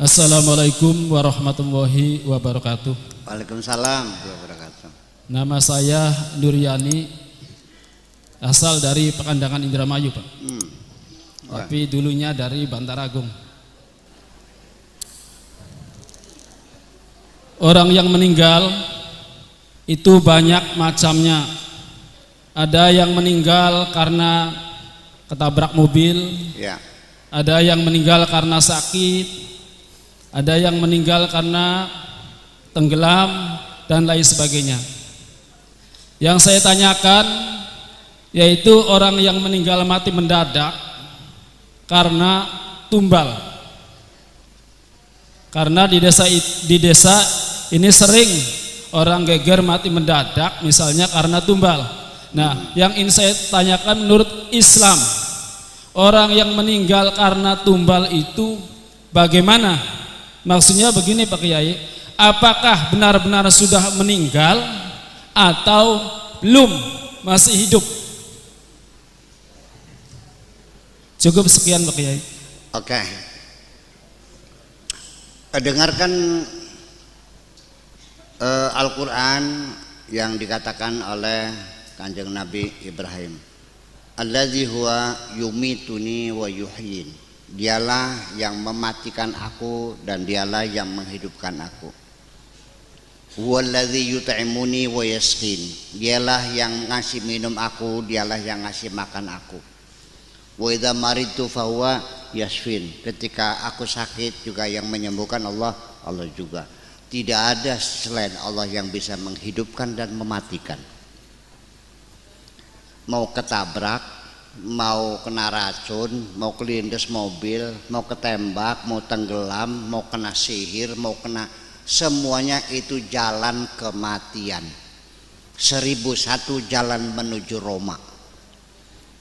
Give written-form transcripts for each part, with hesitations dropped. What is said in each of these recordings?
Assalamualaikum warahmatullahi wabarakatuh. Waalaikumsalam warahmatullahi wabarakatuh. Nama saya Nuryani, asal dari Pekandangan Indramayu, Pak. Tapi dulunya dari Bantaragung. Orang yang meninggal itu banyak macamnya. Ada yang meninggal karena ketabrak mobil, Ya. ada yang meninggal karena sakit, ada yang meninggal karena tenggelam dan lain sebagainya. Yang saya tanyakan yaitu orang yang meninggal mati mendadak karena tumbal. Karena di desa ini sering orang geger mati mendadak misalnya karena tumbal. Nah, yang ingin saya tanyakan menurut Islam, orang yang meninggal karena tumbal itu bagaimana? Maksudnya begini Pak Kiai, apakah benar-benar sudah meninggal atau belum, masih hidup? Cukup sekian Pak Kiai. Oke. Dengarkan Al-Quran yang dikatakan oleh Kanjeng Nabi Ibrahim. Allazi huwa yumituni wa yuhyin. Dialah yang mematikan aku dan dialah yang menghidupkan aku. Huwallazi yut'imuni wa yasqin. Dialah yang ngasih minum aku, dialah yang ngasih makan aku. Wa idza maridtu fahuwa yashfin. Ketika aku sakit juga yang menyembuhkan Allah juga. Tidak ada selain Allah yang bisa menghidupkan dan mematikan. Mau ketabrak, mau kena racun, mau kelindes mobil, mau ketembak, mau tenggelam, mau kena sihir, mau kena, semuanya itu jalan kematian. 1001 jalan menuju Roma.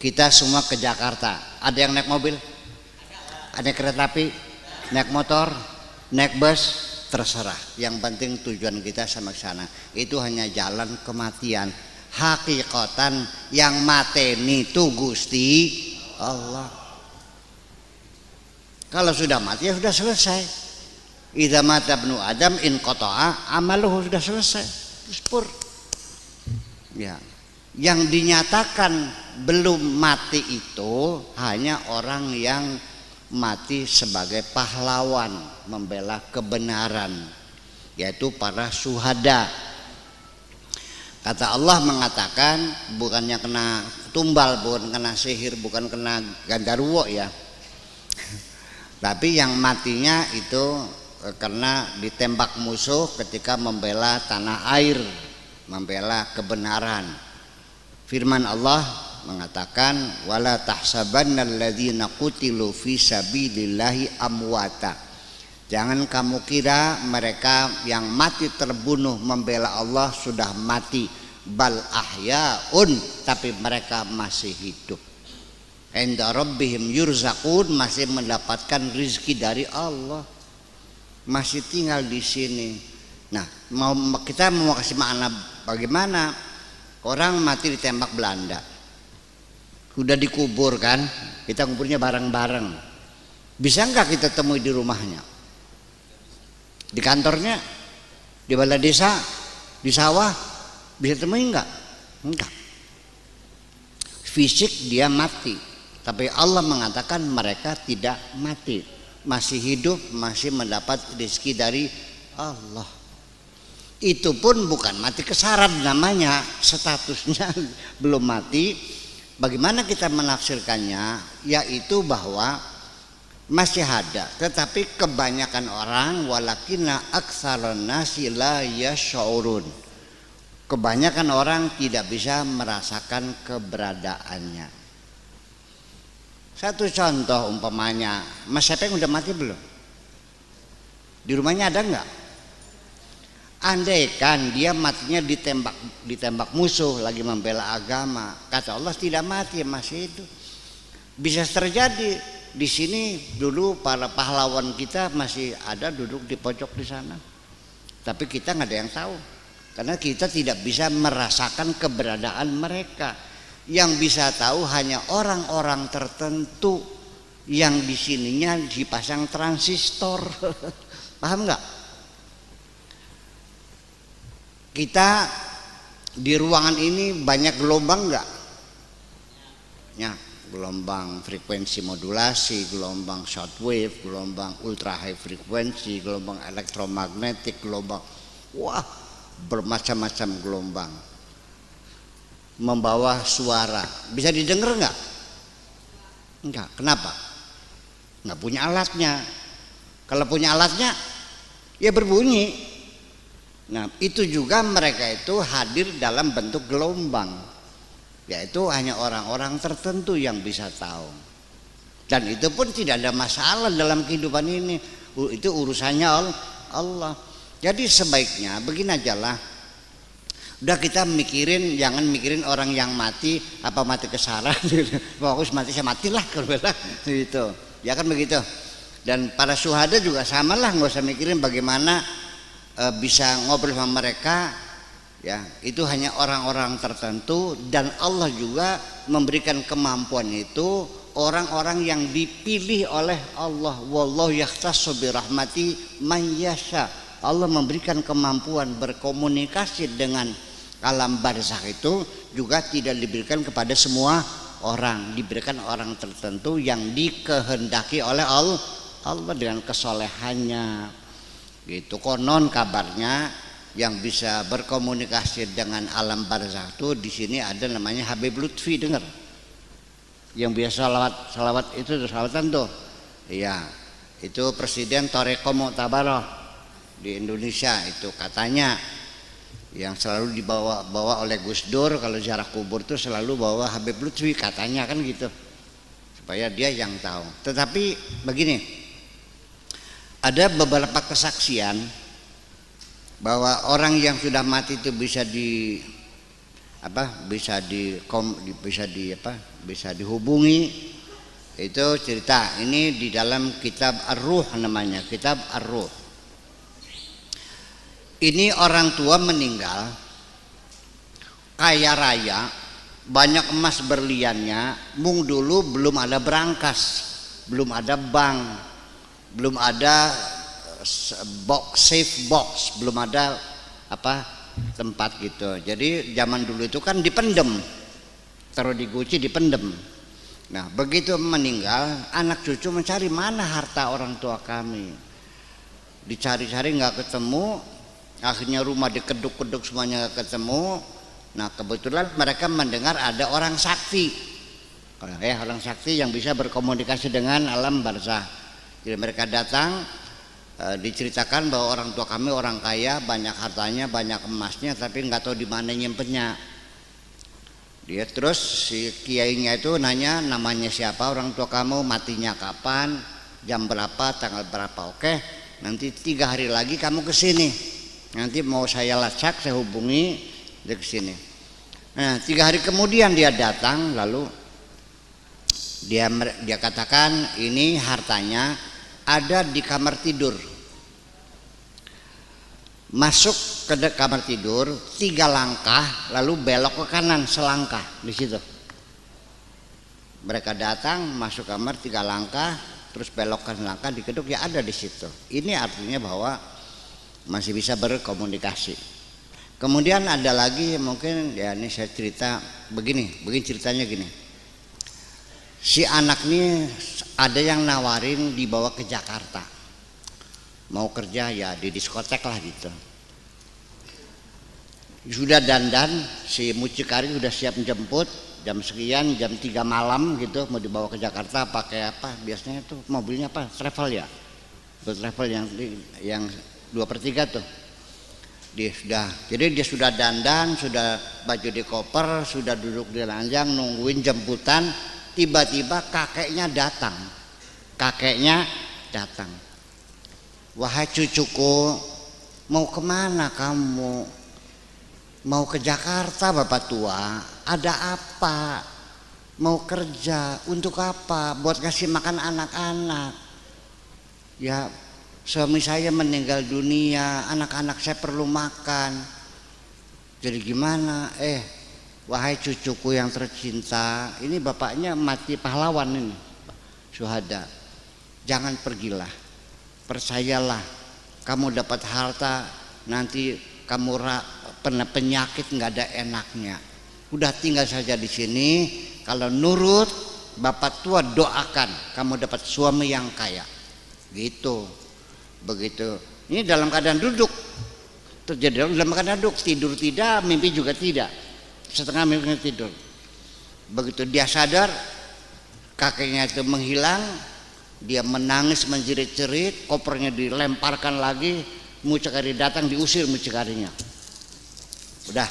Kita semua ke Jakarta. Ada yang naik mobil? Ada kereta api? Naik motor? Naik bus? Terserah. Yang penting tujuan kita sama ke sana. Itu hanya jalan kematian. Hakikatan yang mateni itu Gusti Allah. Kalau sudah mati ya sudah selesai. Idza mata ibnu Adam in qata'a amaluhu, sudah selesai. Pur. Ya. Yang dinyatakan belum mati itu hanya orang yang mati sebagai pahlawan membela kebenaran, yaitu para syuhada. Kata Allah mengatakan bukannya kena tumbal, bukan kena sihir, bukan kena gandarwo ya. Tapi yang matinya itu karena ditembak musuh ketika membela tanah air, membela kebenaran. Firman Allah mengatakan wala tahsabannal ladzina qutilu fi sabilillahi amwata. Jangan kamu kira mereka yang mati terbunuh membela Allah sudah mati, bal ahyaun, tapi mereka masih hidup. Inda rabbihim yurzaqun, masih mendapatkan rizki dari Allah, masih tinggal di sini. Nah, kita mau kasih makna bagaimana orang mati ditembak Belanda, sudah dikubur kan, kita kuburnya bareng-bareng. Bisa enggak kita temui di rumahnya? Di kantornya, di balai desa, di sawah, bisa temui enggak? Enggak. Fisik dia mati, tapi Allah mengatakan mereka tidak mati, masih hidup, masih mendapat rezeki dari Allah. Itu pun bukan mati kesarat namanya, statusnya belum mati. Bagaimana kita menafsirkannya? Yaitu bahwa masih ada, tetapi kebanyakan orang walakinna aktsaran nasi la yash'urun. Kebanyakan orang tidak bisa merasakan keberadaannya. Satu contoh umpamanya, Mas Sepeng udah mati belum? Di rumahnya ada enggak? Andai kan dia matinya ditembak musuh lagi membela agama, kata Allah tidak mati, masih hidup. Bisa terjadi. Di sini dulu para pahlawan kita masih ada duduk di pojok di sana, tapi kita nggak ada yang tahu karena kita tidak bisa merasakan keberadaan mereka. Yang bisa tahu hanya orang-orang tertentu yang di sininya dipasang transistor. Paham nggak? Kita di ruangan ini banyak gelombang nggak? Ya, gelombang frekuensi modulasi, gelombang shortwave, gelombang ultra high frekuensi, gelombang elektromagnetik, gelombang, wah, bermacam-macam gelombang membawa suara. Bisa didengar nggak? Enggak. Kenapa? Nggak punya alatnya. Kalau punya alatnya, ya berbunyi. Nah, itu juga mereka itu hadir dalam bentuk gelombang, yaitu hanya orang-orang tertentu yang bisa tahu. Dan itu pun tidak ada masalah dalam kehidupan ini. Itu urusannya Allah. Jadi sebaiknya begini aja lah. Udah kita mikirin, jangan mikirin orang yang mati, apa mati kesaran. Fokus mati, saya matilah kalau gitu. Ya kan begitu. Dan para syuhada juga sama lah, nggak usah mikirin bagaimana bisa ngobrol sama mereka. Ya, itu hanya orang-orang tertentu, dan Allah juga memberikan kemampuan itu orang-orang yang dipilih oleh Allah. Wallahu yakhtassu bi rahmati man yasha. Allah memberikan kemampuan berkomunikasi dengan alam barzakh itu juga tidak diberikan kepada semua orang, diberikan orang tertentu yang dikehendaki oleh Allah dengan kesolehannya. Gitu. Konon kabarnya yang bisa berkomunikasi dengan alam barzakh itu di sini ada namanya Habib Lutfi, dengar? Yang biasa salawat itu salawatan tuh. Iya, itu presiden Thariqah Mu'tabarah di Indonesia itu katanya, yang selalu dibawa oleh Gus Dur kalau ziarah kubur tuh selalu bawa Habib Lutfi katanya, kan gitu, supaya dia yang tahu. Tetapi begini, ada beberapa kesaksian bahwa orang yang sudah mati itu bisa dihubungi. Itu cerita ini di dalam kitab Ar-Ruh, namanya kitab Ar-Ruh. Ini orang tua meninggal, kaya raya, banyak emas berliannya. Mung dulu belum ada berangkas, belum ada bank, belum ada safe box, belum ada tempat gitu. Jadi zaman dulu itu kan dipendem, taruh di guci dipendem. Nah, begitu meninggal, anak cucu mencari mana harta orang tua kami. Dicari-cari nggak ketemu. Akhirnya rumah dikeduk-keduk semuanya gak ketemu. Nah, kebetulan mereka mendengar ada orang sakti, orang sakti yang bisa berkomunikasi dengan alam barzakh. Jadi mereka datang, diceritakan bahwa orang tua kami orang kaya, banyak hartanya, banyak emasnya, tapi nggak tahu di mana nyimpennya. Dia terus si kiainya itu nanya, namanya siapa, orang tua kamu, matinya kapan, jam berapa, tanggal berapa. Oke, nanti 3 hari lagi kamu kesini. Nanti mau saya lacak, saya hubungi dia ke sini. Nah, 3 hari kemudian dia datang, lalu dia katakan ini hartanya ada di kamar tidur. Masuk ke kamar tidur 3 langkah, lalu belok ke kanan selangkah di situ. Mereka datang, masuk kamar 3 langkah, terus belok ke selangkah, dikeduk, ya ada di situ. Ini artinya bahwa masih bisa berkomunikasi. Kemudian ada lagi, mungkin ya ini saya cerita begini ceritanya gini. Si anak ini ada yang nawarin dibawa ke Jakarta, mau kerja ya di diskotek lah gitu. Sudah dandan, si mucikari sudah siap menjemput jam sekian, jam 3 malam gitu, mau dibawa ke Jakarta. Pakai apa biasanya tuh mobilnya travel ya, travel yang 2/3 tuh. Jadi dia sudah dandan, sudah baju di koper, sudah duduk di ranjang nungguin jemputan. Tiba-tiba kakeknya datang. Wahai cucuku, mau kemana kamu? Mau ke Jakarta bapak tua. Ada apa? Mau kerja. Untuk apa? Buat kasih makan anak-anak. Ya, suami saya meninggal dunia, anak-anak saya perlu makan. Jadi gimana? Wahai cucuku yang tercinta, ini bapaknya mati pahlawan ini. syuhada. Jangan pergilah, percayalah, kamu dapat harta nanti kamu penyakit nggak ada enaknya. Udah tinggal saja di sini, kalau nurut bapak tua doakan kamu dapat suami yang kaya. Gitu. Begitu. Ini dalam keadaan duduk. Terjadi dalam keadaan duduk, tidur tidak, mimpi juga tidak. Setengah mimpi tidur. Begitu dia sadar, kakinya itu menghilang, dia menangis menjerit-jerit, kopernya dilemparkan lagi, mucikari datang diusir mucikarinya. Udah,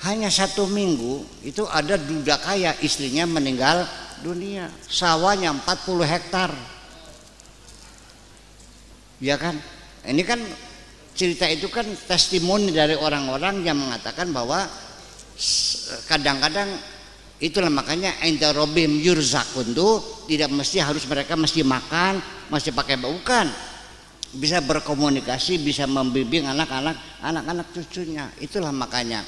hanya 1 minggu itu ada duda kaya, istrinya meninggal dunia, sawahnya 40 hektar. Ya kan? Ini kan cerita itu kan testimoni dari orang-orang yang mengatakan bahwa kadang-kadang itulah makanya inda rabbihim yurzaqun tuh tidak mesti harus mereka mesti makan, mesti pakai bukan. Bisa berkomunikasi, bisa membimbing anak-anak cucunya. Itulah makanya.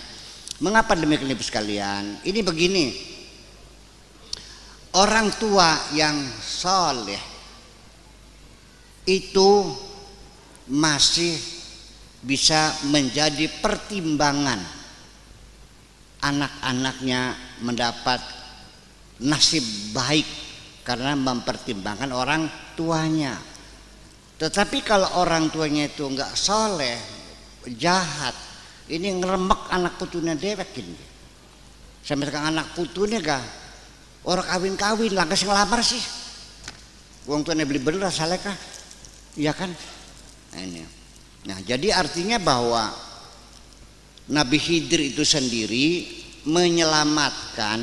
Mengapa demikian Ibu sekalian? Ini begini. Orang tua yang soleh itu masih bisa menjadi pertimbangan anak-anaknya mendapat nasib baik karena mempertimbangkan orang tuanya. Tetapi kalau orang tuanya itu enggak soleh, jahat, ini ngeremek anak putune dewek ini. Sampai sekarang anak putune kah orang kawin-kawin lah kasih ngelamar sih. Wong tuane beli bener saleh kah? Iya kan? Nah, ini. Nah, jadi artinya bahwa Nabi Khidir itu sendiri menyelamatkan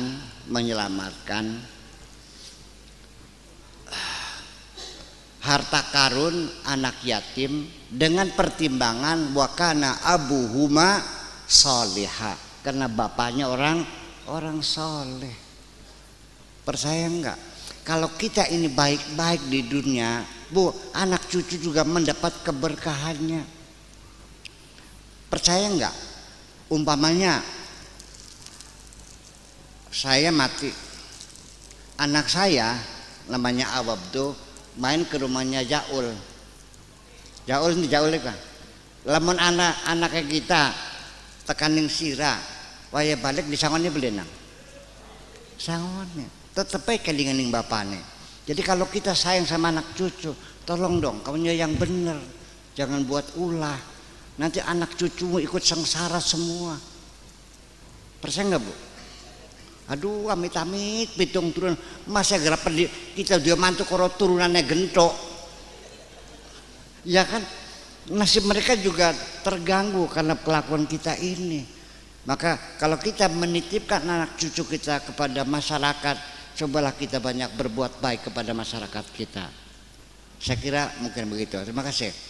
harta karun anak yatim dengan pertimbangan wakana abuhuma solihah, karena bapaknya orang soleh. Percaya enggak? Kalau kita ini baik-baik di dunia, Bu, anak cucu juga mendapat keberkahannya. Percaya enggak? Umpamanya saya mati, anak saya namanya Awab tuh main ke rumahnya Jaul ini kan. Lamun anaknya kita tekaning sira, waya balik disangoni belenang. Sangonnya tetep ae kelinganing bapane. Jadi kalau kita sayang sama anak cucu, tolong dong kamunya yang bener, jangan buat ulah. Nanti anak cucumu ikut sengsara semua. Percaya nggak Bu? Aduh, amit-amit pitung turun, masa gerap kita dia mantu koro turunannya gentok. Ya kan? Nasib mereka juga terganggu karena kelakuan kita ini. Maka kalau kita menitipkan anak cucu kita kepada masyarakat, cobalah kita banyak berbuat baik kepada masyarakat kita. Saya kira mungkin begitu. Terima kasih.